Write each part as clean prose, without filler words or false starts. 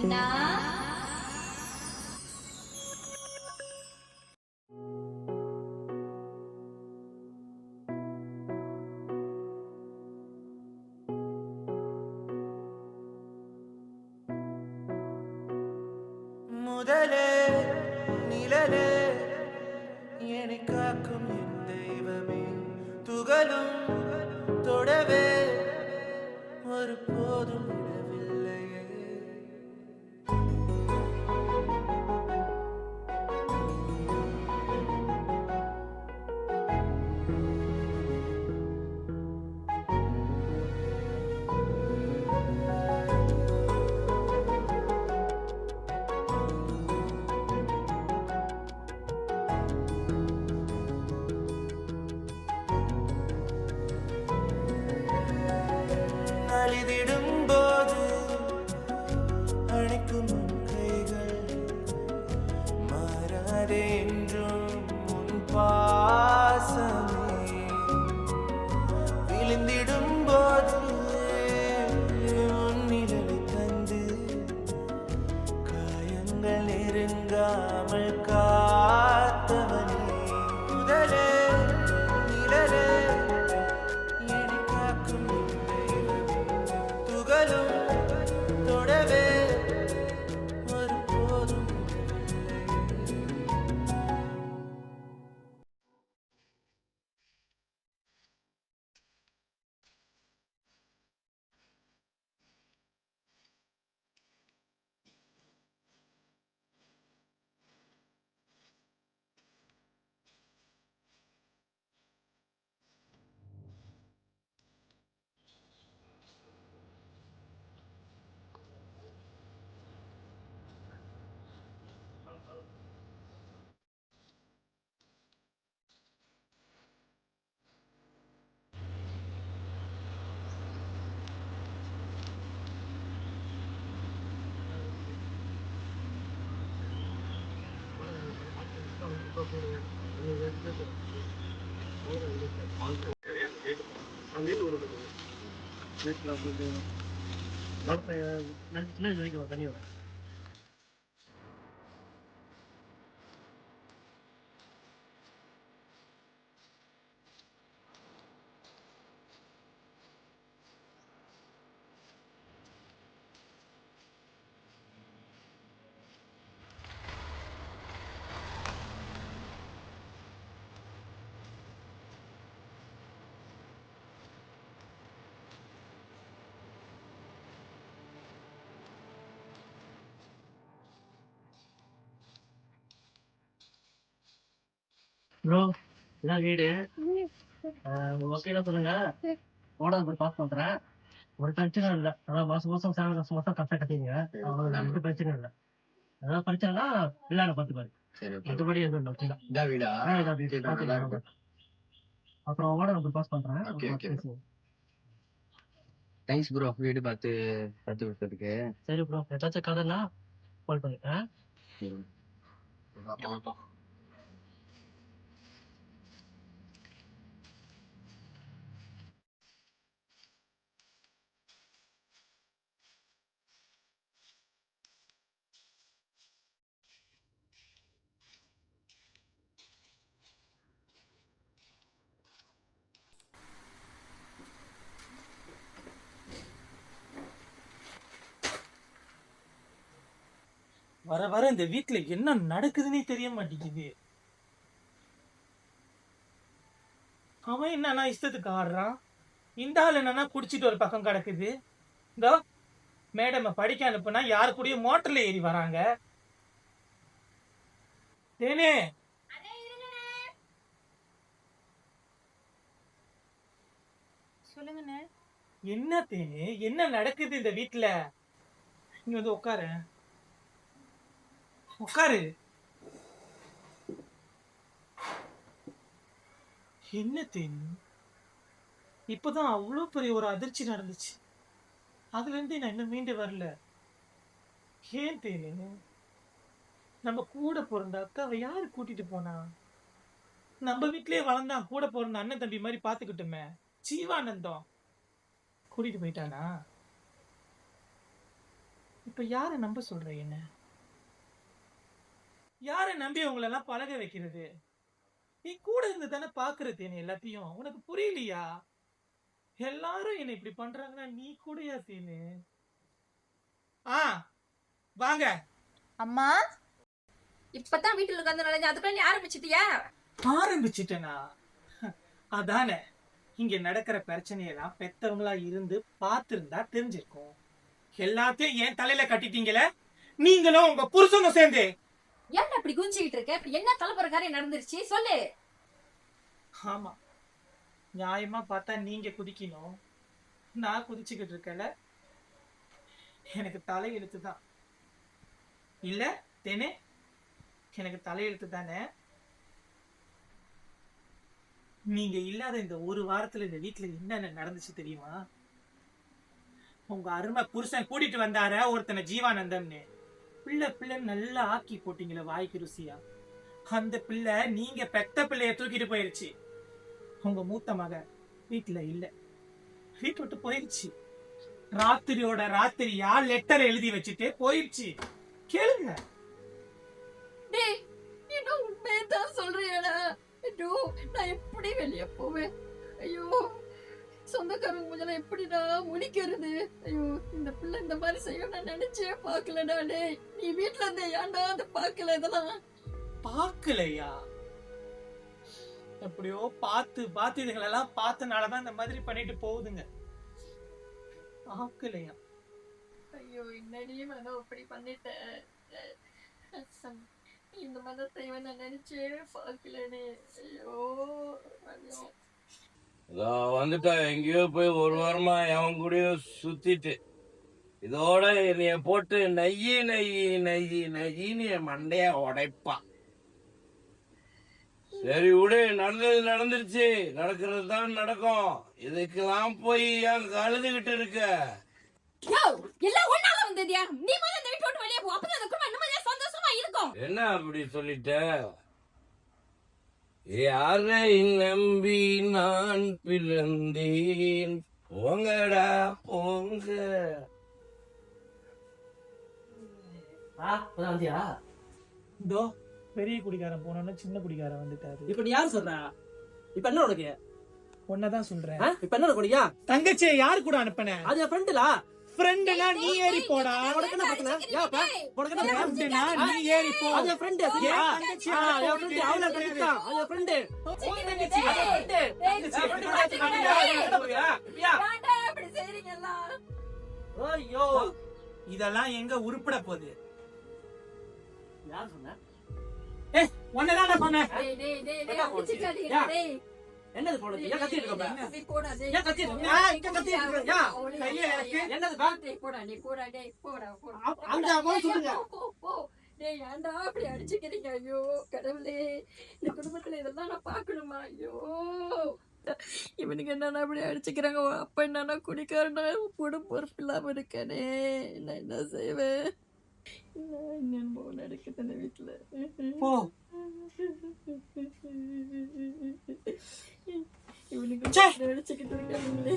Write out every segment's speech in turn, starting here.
கண்ணா முதலே நிழலே என்னை காக்கும் என் தெய்வமே துகளும் தொடவே ஒரு போதும் விடவில்லையே அழிதிடும் போது அணைக்கும் உன் கைகள் மாறாதே என்றும் உன் பாசமே விழுந்திடும் போது உன் நிழலை தந்து காயங்கள் நெருங்காமல் காத்தவனே முதலே நிழலே என்னை காக்கும் என் தெய்வமே துகளும் தொடவே ஒரு போதும் விடவில்லையே ப்ரோ இதான் வீடு. ஓகேடா சொல்லுங்க. ஓனர் போய் பாஸ் பண்றேன். ஒரு பிரச்சனை இல்லை. அதான் மாசம் மாசம் சேலரி மாசம் மாசம் கரெக்டாக கட்டிங்க. அவ்வளோ எந்த பிரச்சனை இல்லை. ஏதாவது பிரச்சனைனா விளையாட பார்த்துப்பாரு. மற்றபடி எதுவும் இல்லை. ஓகேடா இதான் வீடா? இதான் வீடு. பார்த்துக்கலாம். அப்புறம் ஓனர் போய் பாஸ் பண்றேன். Okay, okay. பேசுவோம். தேங்க்ஸ் ப்ரோ வீடு பார்த்து பார்த்து கொடுத்ததுக்கு. சரி ப்ரோ, ஏதாச்சும் கதைன்னா கால் பண்ணுங்க. வர வர இந்த வீட்டுல என்ன நடக்குதுன்னே தெரிய மாட்டேங்குது. அவன் என்னன்னா இஷ்டத்துக்கு ஆடுறான், இந்த ஆள் என்னன்னா குடிச்சிட்டு ஒரு பக்கம் கிடக்குது. இதோ மேடம் படிக்க அனுப்புனா யாரு கூடயும் மோட்டர்ல ஏறி வராங்க. தேனே சொல்லுங்கண்ணே. என்ன தேனே, என்ன நடக்குது இந்த வீட்டுல? நீ வந்து உட்காரு உட்காரு. என்ன தேனி, இப்பதான் அவ்வளவு பெரிய ஒரு அதிர்ச்சி நடந்துச்சு. அதுல இருந்து நான் இன்னும் மீண்டு வரல. ஏன் தேனி, நம்ம கூட பிறந்த அக்காவை யாரு கூட்டிட்டு போனா? நம்ம வீட்லயே வளர்ந்தான், கூட பிறந்த அண்ணன் தம்பி மாதிரி பாத்துக்கிட்டுமே, ஜீவானந்தம் கூட்டிட்டு போயிட்டானா? இப்ப யாரை நம்ப சொல்ற என்ன? யாரை நம்பி உங்களெல்லாம் பழக வைக்கிறது? நீ கூட இருந்து தானே பாக்குறது என்ன எல்லாத்தையும். உனக்கு புரியலையா? எல்லாரும் என்ன இப்படி பண்றாங்கன்னா நீ கூடயா தேனு? ஆ வாங்க. அம்மா இப்பதான் வீட்டுல உட்காந்து நுழைஞ்ச அதுக்குள்ள நீ ஆரம்பிச்சிட்டியா? ஆரம்பிச்சிட்டேனா? அதானே, இங்க நடக்கிற பிரச்சனையெல்லாம் பெத்தவங்களா இருந்து பார்த்திருந்தா தெரிஞ்சிருக்கும். எல்லாத்தையும் என் தலையில கட்டிட்டீங்களே நீங்களும் உங்க புருஷனும் சேர்ந்து. ஏன் அப்படி குஞ்சிக்கிட்டு இருக்க? இப்ப என்ன தலைப்புற காரியம் நடந்துருச்சு சொல்லு. ஆமா, நியாயமா பார்த்தா நீங்க குதிக்கணும், நான் குதிச்சுக்கிட்டு இருக்கல. எனக்கு தலையெழுத்து தான் இல்ல தேனே, எனக்கு தலையெழுத்து தானே. நீங்க இல்லாத இந்த ஒரு வாரத்துல இந்த வீட்டுல என்னென்ன நடந்துச்சு தெரியுமா? உங்க அருமை புருஷன் கூட்டிட்டு வந்தார ஒருத்தனை ஜீவானந்தம்னு. பிள்ளை நல்லா ஆக்கி போட்டீங்களே வாய்க்கு ருசியா. அந்த பிள்ளை நீங்க பெத்த பிள்ளைய தூக்கிட்டு போயிருச்சு. உங்க மூத்த மக வீட்டுல இல்ல, வீட்டு விட்டு போயிருச்சு. ராத்திரியோட ராத்திரியா லெட்டர் எழுதி வச்சுட்டு போயிருச்சு. கேளுங்க. டேய் நீ உண்மையதான் சொல்றியாடா? ஐயோ நான் எப்படி வெளியே போவேன்? ஐயோ சொந்தக்காரங்க முதல்ல எப்படிடா முடிக்கிறது? ஐயோ இந்த பிள்ளை இந்த மாதிரி செய்யும் நான் நினைச்சே பாக்கலடா. டேய் நீ வீட்டுல இருந்த ஏன்டா அதை பாக்கல? இதெல்லாம் பாக்கலையா? எப்படியோ பார்த்து இதுங்களெல்லாம் பார்த்தனாலதான் இந்த மாதிரி பண்ணிட்டு போகுதுங்க. பாக்கலையா? ஐயோ என்னடி மனம் அப்படி பண்ணிட்டேன். இந்த மனத்தை இவன் நான் நினைச்சே பாக்கலனே. ஐயோ வந்துட்டா எங்கேயோ போய் ஒரு வாரமா அவன் கூடயோ சுத்திட்டு இதோட என்னைய போட்டு நெய்யின்னு என் மண்டைய உடைப்பான். சரி விடு, நடந்தது நடந்துருச்சு, நடக்கிறது தான் நடக்கும். இதுக்கெல்லாம் போய் ஏன் கழுதுகிட்டு இருக்க? எல்லாம் ஒன்னால வந்ததியா? நீ முதல்ல இந்த வீட்டை விட்டு வெளியே போ, அப்பதான் அந்த குடும்பம் நிம்மதியா சந்தோஷமா இருக்கும். என்ன அப்படி சொல்லிட்ட? யாரை நம்பி நான் பிறந்தேன்? போங்கடா போங்க. வந்தியா? இதோ பெரிய குடிகாரன் போனோன்னு சின்ன குடிகாரன் வந்துட்டாரு. இப்ப நீ யாரு சொல்ற? இப்ப என்ன உனக்கு? ஒன்னதான் சொல்றேன். இப்ப என்ன உனக்கு? தங்கச்சியை யாரு கூட அனுப்பின? அது என் ஃப்ரெண்டுலா. ஃப்ரெண்டுனா நீ ஏறி போடா. உனக்கு என்ன பிரச்சனை? ஏப்பா உனக்கு என்ன பிரச்சனை? ஃப்ரெண்டுனா நீ ஏறி போ. அது என் ஃப்ரெண்ட். சரியா? என் ஃப்ரெண்ட் அவள ஃப்ரெண்ட் தான். அது என் ஃப்ரெண்ட். தங்கச்சி ஏன்டா இப்படி செய்றீங்களா? ஐயோ இதெல்லாம் எங்க உருப்பட போகுது? யார் சொன்ன? ஏய் ஒன்னதான பண்ண. டேய் டேய் டேய் அடிச்சுக்காதீங்க டேய். என்னது போடுது? ஏன் கத்திட்டு இருக்க? நீ போடா டேய். ஏன் கத்திட்டு இருக்க? இங்க கத்திட்டு இருக்க? யா கையே இருக்கு. என்னது பா? டேய் போடா நீ போடா டேய் போடா போடா. அங்க போய் சொல்லுங்க. போ டேய் ஏன்டா அப்படி அடிச்சுக்கிறீங்க? ஐயோ கடவுளே, இந்த குடும்பத்துல இதெல்லாம் நான் பார்க்கணுமா? ஐயோ இவனுக்கு என்னன்னா அப்படி அடிச்சுக்கிறாங்க. அப்ப என்னன்னா குடிக்காரனா கூட பொறுப்பு இல்லாம இருக்கானே. நான் என்ன செய்வேன்? என்னமோ நடக்குது அந்த வீட்டுல. போ. இவனுக்கு அடிச்சுக்கிட்டு இருக்காங்களே.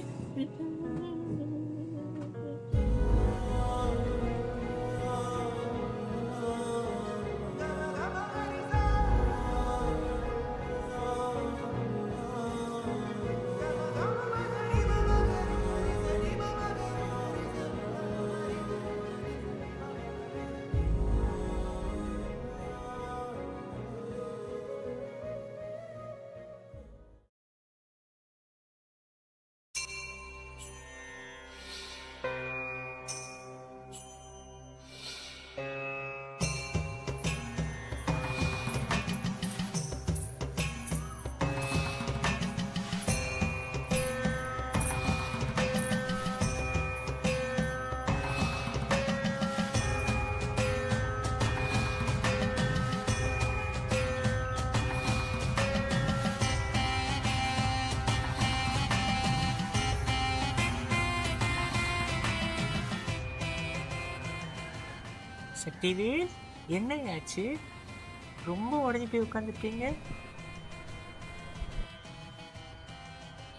சக்திவேல் என்னையாச்சு? ரொம்ப உடஞ்சி போய் உட்காந்துருக்கீங்க.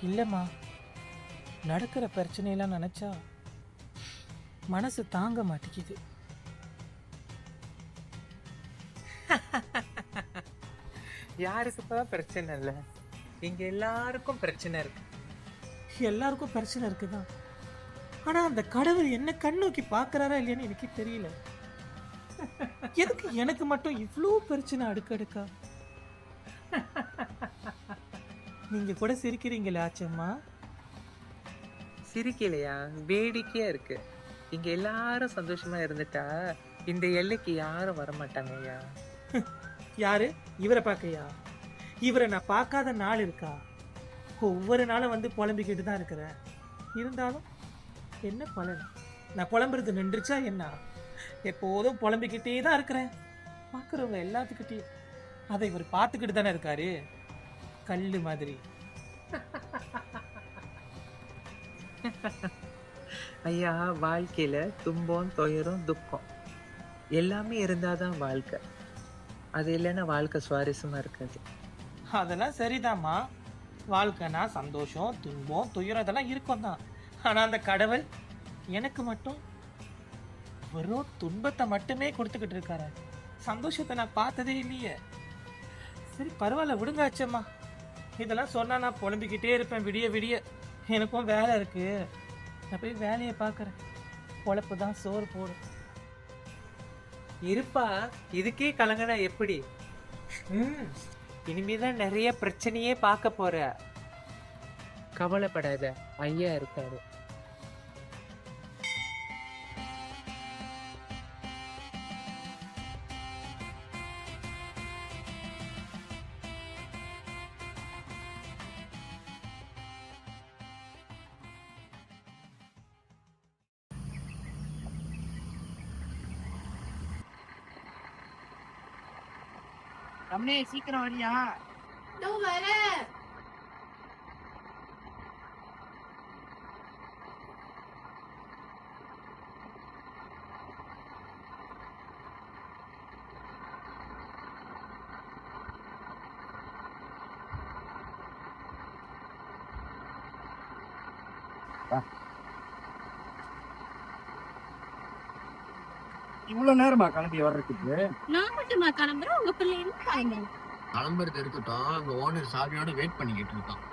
இல்லைம்மா, நடக்கிற பிரச்சனையெல்லாம் நினச்சா மனசு தாங்க மாட்டேங்குது. யாருக்குப்பா பிரச்சனை இல்லை? இங்க எல்லாருக்கும் பிரச்சனை இருக்கு. எல்லாருக்கும் பிரச்சனை இருக்குதான். ஆனா அந்த கடவுள் என்ன கண்ணோக்கி பாக்குறாரா இல்லையான்னு எனக்கு தெரியல. எதுக்கு எனக்கு மட்டும் இவ்வளோ பிரச்சனை அடுக்கடுக்கா? நீங்க கூட சிரிக்கிறீங்களா ஆச்சம்மா? சிரிக்கலையா? வேடிக்கையா இருக்கு. இங்க எல்லாரும் சந்தோஷமா இருந்துட்டா இந்த எல்லைக்கு யாரும் வரமாட்டாங்க ஐயா. யாரு? இவரை பார்க்கையா? இவரை நான் பார்க்காத நாள் இருக்கா? ஒவ்வொரு நாளும் வந்து புலம்பிக்கிட்டு தான் இருக்கிறேன். இருந்தாலும் என்ன பலன்? நான் புலம்புறது நின்றுச்சா என்ன? எப்போதும் புலம்பிக்கிட்டே தான் இருக்கிறேன். பார்க்குறவங்க எல்லாத்துக்கிட்டையும். அதை இவர் பார்த்துக்கிட்டு தானே இருக்காரு, கல்லு மாதிரி. ஐயா, வாழ்க்கையில துன்பம், துயரம், துக்கம் எல்லாமே இருந்தாதான் வாழ்க்கை. அது இல்லைன்னா வாழ்க்கை சுவாரஸ்யமா இருக்காது. அதெல்லாம் சரிதாம்மா. வாழ்க்கைனா சந்தோஷம், துன்பம், துயரம் இதெல்லாம் இருக்கும் தான். ஆனால் அந்த கடவுள் எனக்கு மட்டும் வெறும் துன்பத்தை மட்டுமே கொடுத்துக்கிட்டு இருக்காரு. சந்தோஷத்தை நான் பார்த்ததே இல்லையே. சரி பரவாயில்ல, விடுங்க ஆச்சம்மா. இதெல்லாம் சொன்னால் நான் புலம்பிக்கிட்டே இருப்பேன் விடிய விடிய. எனக்கும் வேலை இருக்கு. நான் போய் வேலையை பார்க்குறேன். பொழப்பு தான் சோறு போடும். இருப்பா, இதுக்கே கலங்கினா எப்படி? இனிமேதான் நிறைய பிரச்சனையே பார்க்க போற. கவலைப்படாத, ஐயா இருக்காரு. ரமணே சீக்கிரம் வரியா? இவ்வளவு நேரமா கிளம்பி வர்றதுக்கு? நான் மட்டுமா கிளம்புறேன்? உங்க பிள்ளை இருக்காங்க. கிளம்புறது இருக்கட்டும், அங்க ஓனர் சாவியோட வெயிட் பண்ணிக்கிட்டு இருக்கான்.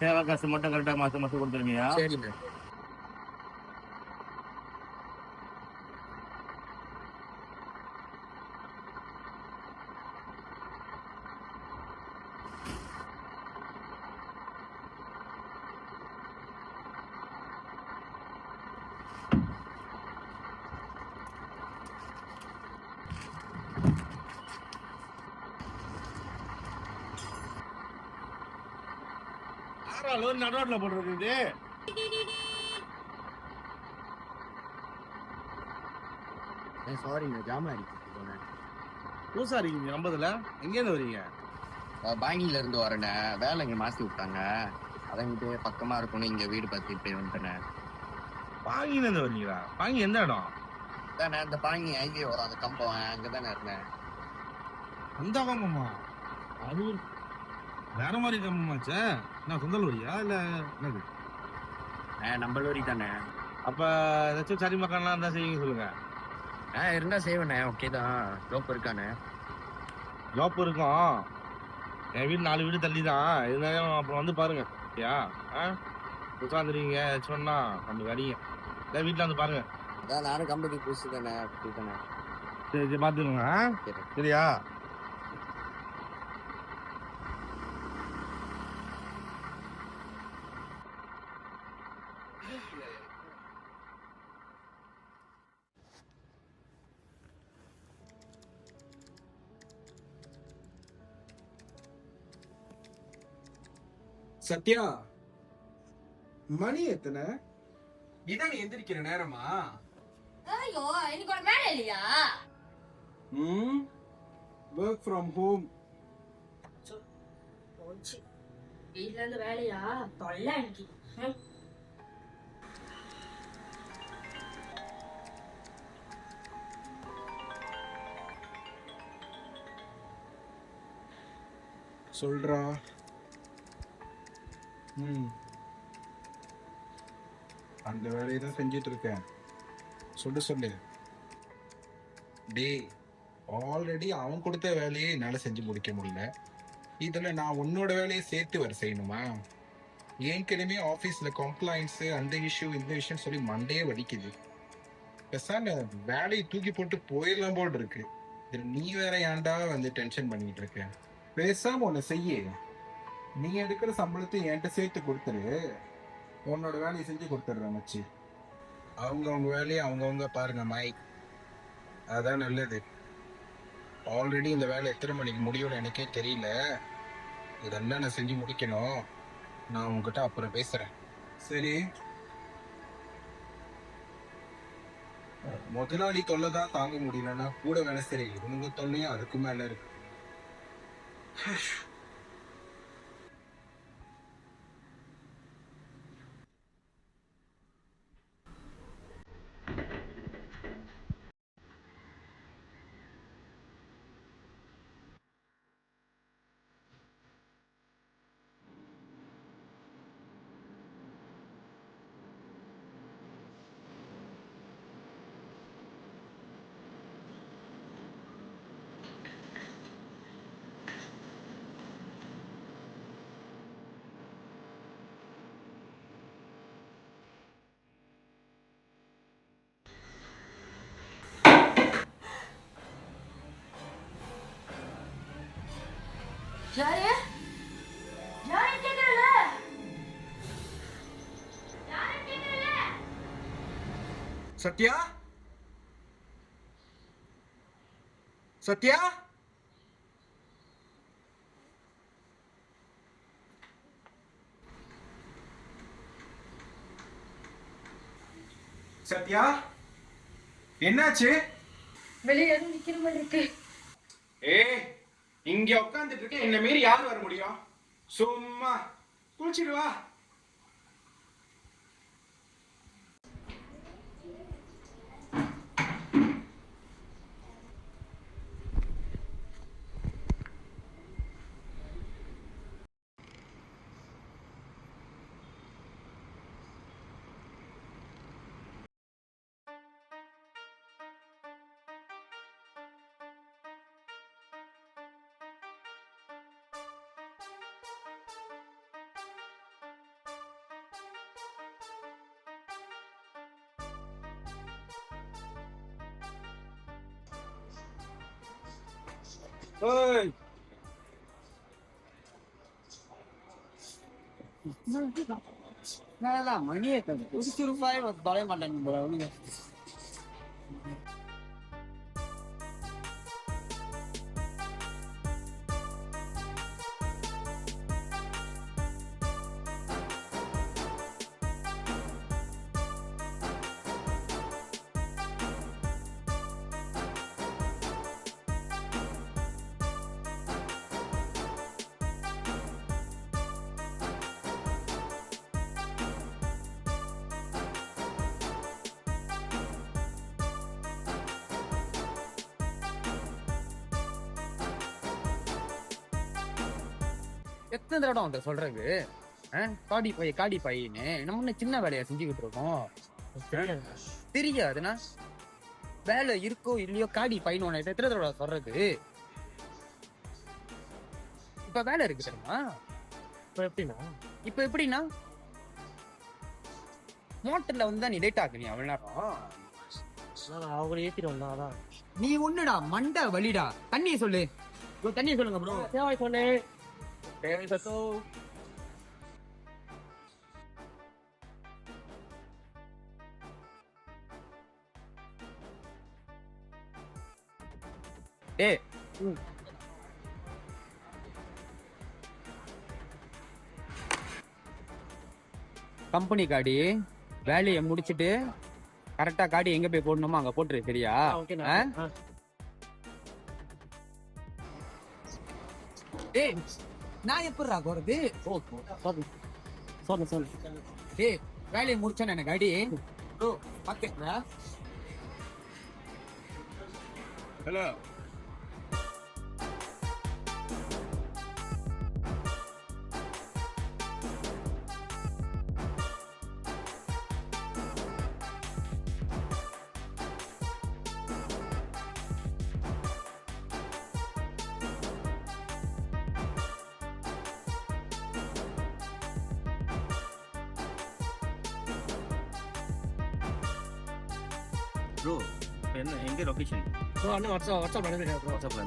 தேவை காசு மட்டும் கரெக்டா மாசம் மாசம் கொடுத்துருங்கயா? சரிங்க. நடுவாட்டில் போட்டுருக்கு. சாரிங்க, ஜாம் ஆயிடுச்சு போனேன். பூசா இருக்கீங்க 50ல? எங்கேருந்து வரீங்க? பேங்கிங்ல இருந்து வரேனே, வேலை இங்க மாத்தி விட்டாங்க. அதங்கிட்டு பக்கமா இருக்கணும், இங்க வீடு பார்த்து போய் வந்துட்டேன். பாங்கில இருந்து வரீங்களா? பாங்கி எந்த இடம்? தானே இந்த பாங்கி ஐடியா வரும், அந்த கம்பம் அங்கதானே இருந்தேன். அந்த கம்பமா? அது வேற மாதிரி கம்பமாச்சே. நான் சொந்தல் வரியா இல்ல என்னது? நம்ம லோரி தானே. அப்ப ஏதாச்சும் சரி மக்கள்லாம் இருந்தா செய்யுங்க சொல்லுங்க. இருந்தா செய்வேண்ணே. ஓகே தான். ஜோப் இருக்கானே? ஜாப் இருக்கும். என் வீடு 4 வீடு தள்ளி தான். இருந்தாலும் அப்புறம் வந்து பாருங்க. ஓகேயா? உட்காந்துருவீங்க சொன்னா நம்ம வரீங்க. இல்லை வீட்டில் வந்து பாருங்க. அதான் நானும் கம்பெனி புதுசு தானே, அப்படி தானே. சரி சரி பார்த்துக்கோங்க. சரியா? சத்யா, மணி எத்தனை? இதான் நீ எந்திரிக்கிற நேரமா? ஐயோ எனக்கு ஒரு வேலை இல்லையா? Work from home. போச்சு, வீட்ல இருந்து வேலையா தொல்லை எனக்கு. சொல்றா. அந்த வேலையை தான் செஞ்சிட்டு இருக்கேன். சொல்லு. டேய், ஆல்ரெடி அவன் கொடுத்த வேலையை என்னால செஞ்சு முடிக்க முடியல. இதுல நான் உன்னோட வேலையை சேர்த்து வர செய்யணுமா? ஏற்கனவே ஆபீஸ்ல கம்ப்ளைண்ட்ஸ், அந்த இஷ்யூ இந்த விஷயம் சொல்லி மண்டையே வலிக்குது. பெசாம வேலையை தூக்கி போட்டு போயிடலாம் போல் இருக்கு. இதுல நீ வேற ஏன்டா வந்து டென்ஷன் பண்ணிட்டு இருக்க? பேசாம ஒண்ணு செய்ய, நீ எடுக்கிற சம்பளத்தை என்கிட்ட சேர்த்து கொடுத்துரு. உன்னோட வேலையை செஞ்சு கொடுத்துட்றேன் மச்சி. அவங்கவுங்க வேலையை அவங்கவுங்க பாருங்க மைக், அதான் நல்லது. ஆல்ரெடி இந்த வேலை எத்தனை மணிக்கு முடியும்னு எனக்கே தெரியல. இதெல்லாம் நான் செஞ்சு முடிக்கணும். நான் உங்ககிட்ட அப்புறம் பேசுறேன். சரி, முதலாளி தொல்லை தான் தாங்க முடியலன்னா கூட வேலை சரி, இவங்க தொல்லையும் அதுக்கு மேல இருக்கு. யாரு யாரு கேக்குறல? யாரு கேக்குறல? சத்யா, சத்யா, சத்யா, என்னாச்சு? வெளியே நிக்கிற மாதிரி இருக்கு. ஏய், இங்க உட்காந்துட்டு இருக்க, என்ன மீறி யார் வர முடியும்? சும்மா குளிச்சிடு வா. ஏய், மணியை சுறுசுறுப்பாய் தொலைய மாட்டேன். எத்தனை தடவை அவன்கிட்ட சொல்றது? காடி பையன்னு நம்ம சின்ன வேலையை செஞ்சுக்கிட்டு இருக்கோம். தெரியாதுன்னா வேலை இருக்கோ இல்லையோ காடி பையன் உன்னை எத்தனை தடவை சொல்றது? இப்ப வேலை இருக்கு தெரியுமா? இப்ப எப்படின்னா மோட்டர்ல வந்து நீ லேட் ஆகுறீ அவ்வளவு நேரம். அவங்கள ஏத்திட்டு வந்தான். நீ ஒண்ணுடா மண்டை வலிடா. தண்ணியை சொல்லு, தண்ணியை சொல்லுங்க ப்ரோ. தேவை சொன்னேன். டேய், கம்பெனி காடி வேலையை முடிச்சிட்டு கரெக்டா காடி எங்க போய் போடணுமோ அங்க போட்டுரு, சரியா? ஓகேண்ணா. ஆ? டேய் நான் எப்படிடா போறது? சொல்லு. டேய் வேலையை முடிச்சானே எனக்கு காடி ப்ரோ பாத்துக்கடா. ஹலோ ப்ரோ என்ன எங்க லொகேஷன்? ப்ரோ அண்ணன் வாட்ஸ்அப் பண்ணிருக்கேன் ப்ரோ. வாட்ஸ்அப்ல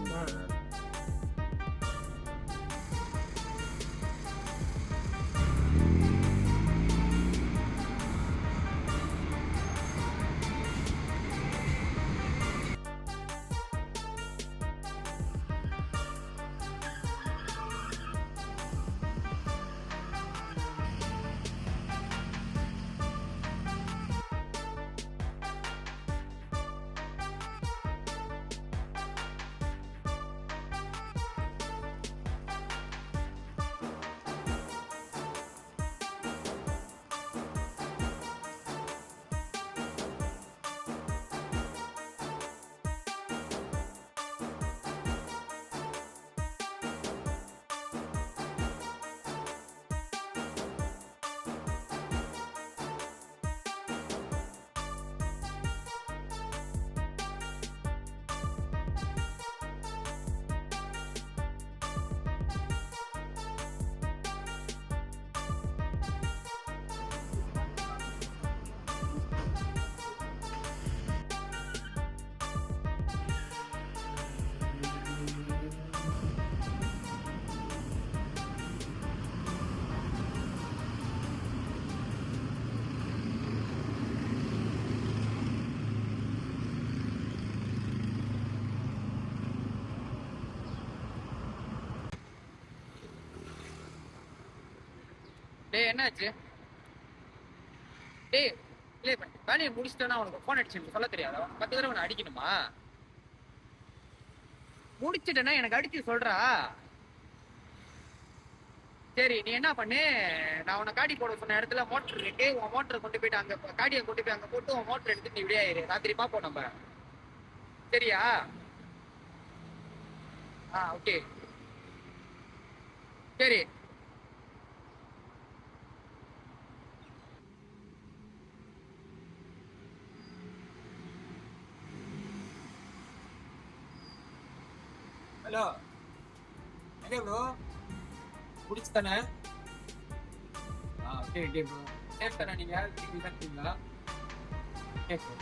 டேய் என்னாச்சு? டேய் இல்லை வேலையை முடிச்சிட்டேன்னா உனக்கு ஃபோன் அடிச்சு சொல்ல தெரியாதா? 10 தடவை உன்னை அடிக்கணுமா? முடிச்சிட்டேன்னா எனக்கு அடிச்சு சொல்றா. சரி நீ என்ன பண்ணு, நான் உன்னை காடி போட சொன்ன இடத்துல மோட்டர் இருக்கு, உன் மோட்டரை கொண்டு போயிட்டு அங்க காடியை கொண்டு போய் அங்க போட்டு உன் மோட்டர் எடுத்துட்டு நீ இப்படியே ஆயிரு. ராத்திரி பார்ப்போம் நம்ம, சரியா? ஓகே சரி. ஹலோ எங்க ப்ரோ முடிச்சு தானே? ஓகே ப்ரோ சேஃப் தானே? நீங்க இருக்கீங்களா? Okay bro.